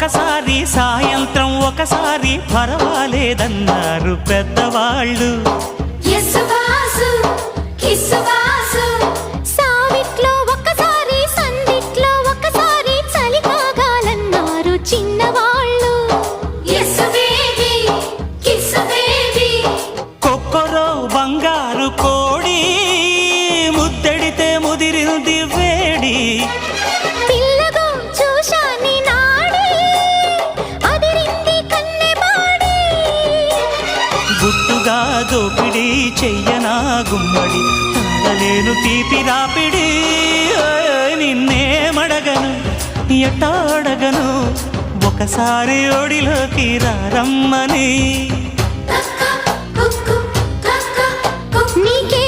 ఒకసారి సాయంత్రం ఒకసారి పర్వాలేదన్నారు పెద్దవాళ్ళు. సావిట్లో ఒకసారి సందిట్లో ఒకసారి చలి కాగాలన్నారు చిన్నవాళ్ళు. కొక్కరో బంగారు కోడి ముద్దడితే ముదిరింది వేడి. పిల్లగో చూశాని నాడి అదిరింది కన్నెమాడి. గుట్టుగా దోపిడి చెయ్యనా గుమ్మడి తాళలేను తీపి రాపిడి. నిన్నేమడగను ఎట్టాడగను ఒకసారి ఒడిలోకి రమ్మని. నీకే